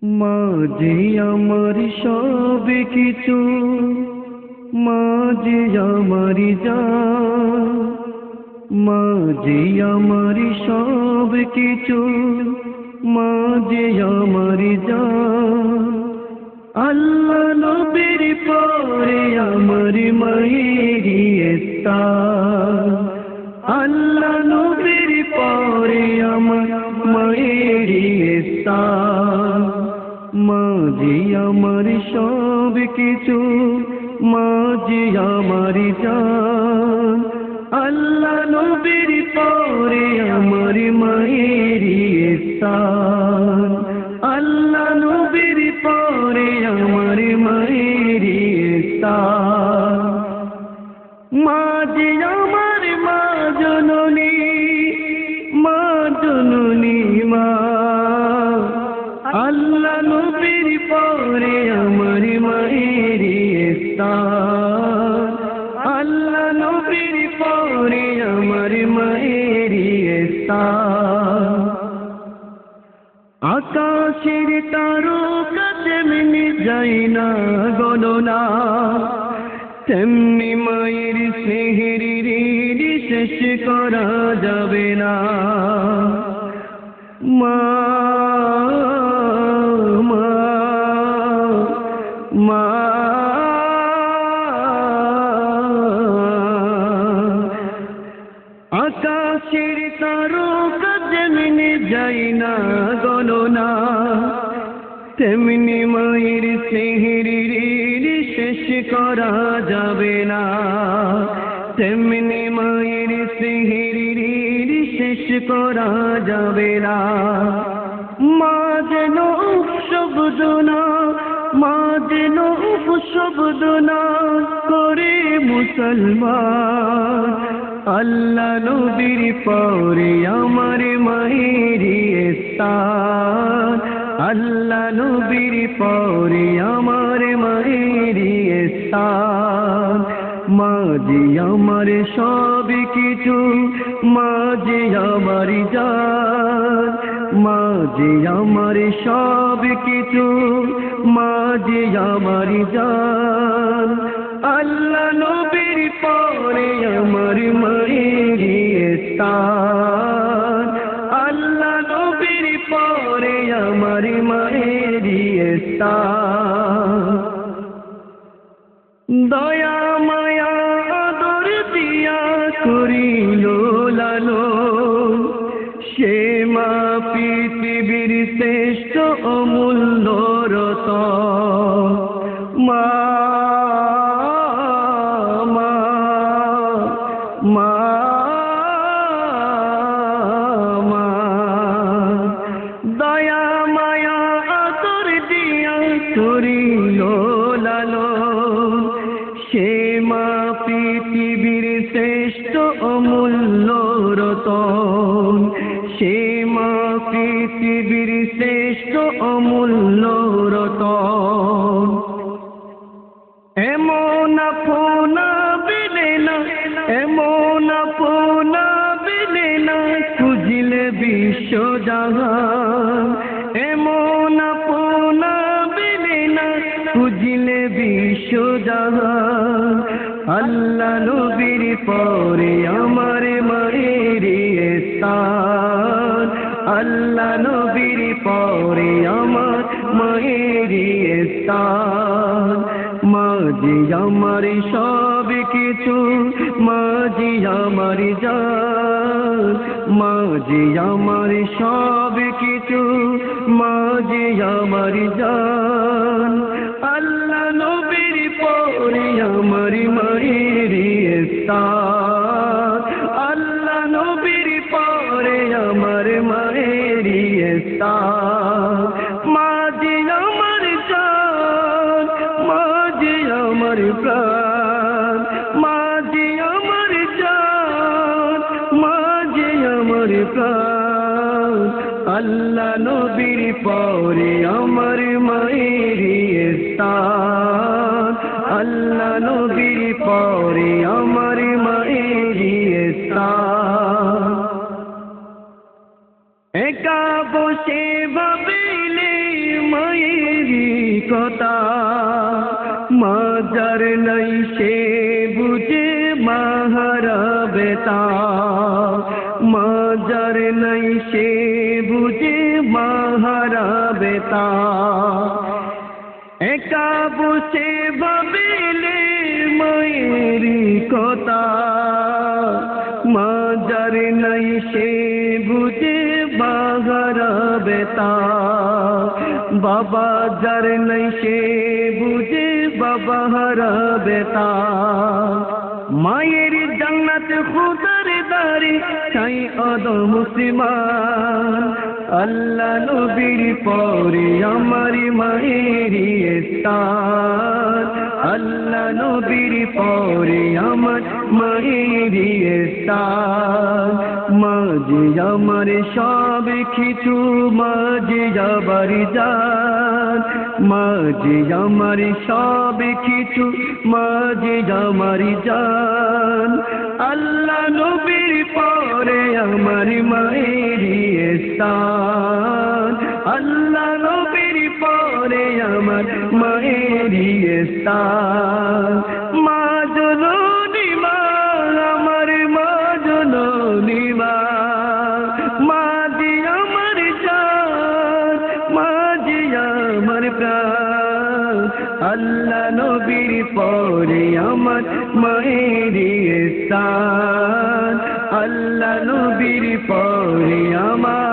মা যে আমার সব কিছু, মা যে আমার জান, মা যে আমার সব কিছু, মা যে আমার জান। আল্লাহ নবীর পরে আমার মায়েরই স্থান, আল্লাহ নবীর পরে আমার মায়েরই স্থান। মা যে আমার সব কিছু, মা যে আমার জান, আল্লাহ নবীর পরে আমার মায়েরই স্থান, আল্লাহ নবীর পরে আমার মায়েরই স্থান। মা যে আমার মা জননী, মা জননী মা, আল্লাহ নবীর পরে আমার মায়েরই স্থান, আল্লাহ নবীর পরে আমার মায়েরই স্থান। আকাশের তারকা যেমনি যায় না গণনা, তেমনি মায়ের স্নেহের ঋণ শেষ করা যাবে না। মা মা মা, আকাশের তারকা যেমনি যায় না গণনা, তেমনি মায়ের স্নেহের ঋণ শেষ করা যাবে না, তেমনি মায়ের স্নেহের ঋণ শেষ করা যাবে না। মা যেন শব্দ না, মা যেন শব্দ না করে মুসলমান, আল্লাহ নবীর পরে আমার মায়েরই স্থান, আল্লাহ নবীর পরে আমার মায়েরই স্থান। মা যে আমার সব কিছু, মা যে আমার জান, মা যে আমার সব কিছু, মা যে আমার জান। আল্লাহ নবীর পরে আমার মায়েরই স্থান, আল্লাহ নবীর পরে আমার মায়েরই স্থান। দয়া মায়া আদর দিয়া করিল লালন, সে মা পৃথিবীর শ্রেষ্ঠ অমূল্য রতন। মা মা মা মা, দয়া মায়া আদর দিয়া করিল লালন, সে মা পৃথিবীর শ্রেষ্ঠ অমূল্য রতন, সে মা পৃথিবীর শ্রেষ্ঠ অমূল্য রতন। এমন আপনা বিলে না, এমন আপনা বিলে না খুঁজলে বিশ্ব জাহান, এমন আপনা বিলে না খুঁজলে বিশ্ব জাহান। আল্লাহ নবীর পরে আমার মায়েরই স্থান, আল্লাহ নবীর পরে আমার মায়েরই স্থান। মা যে আমার সব কিছু, মা যে আমার জান, মা যে আমার সব কিছু, মা যে আমার জান। আল্লাহ নবীর পরে আমার মায়েরই স্থান, আল্লাহ নবীর পরে আমার মায়েরই স্থান। মা যে আমার জান, মা যে আমার প্রাণ, মা যে আমার জান, মা যে আমার প্রাণ। আল্লাহ নবীর পরে আমার মায়েরই স্থান, আল্লাহ নবীর পরে আমার মায়েরই স্থান। একা বসে ভাবিলে মায়ের কথা মাজার নাই সে বুঝে মাহারাবেতা মাজার নাই সে বুঝে মাহারাবেতা একা বসে ভাবিলে মায়েরি কথা মাজার নাই সে বুঝে মাহারাবেতা বাবা যার নাই সে বুঝে বাবা হারাবেতা মায়ের জান্নাত খুদার দারি চাই আদম মুসলমান আল্লাহ নবীর পরে আমার মায়েরি স্থান আল্লাহ নবীর পরে আমার মায়েরি স্থান মাঝে আমার সব কিছু মাঝে যাবার জান মাঝে আমার সব কিছু মাঝে আমার জান আল্লাহ নবীর পরে আমার মায়েরি স্থান আল্লাহ নবীর পরে আমার মায়েরি স্থান মা জননী মা আমার মা জননী মা মা দি আমার জান মা দি আমার প্রাণ আল্লাহ নবীর পরে আমার মায়েরি স্থান আল্লাহ নবীর পরে আমার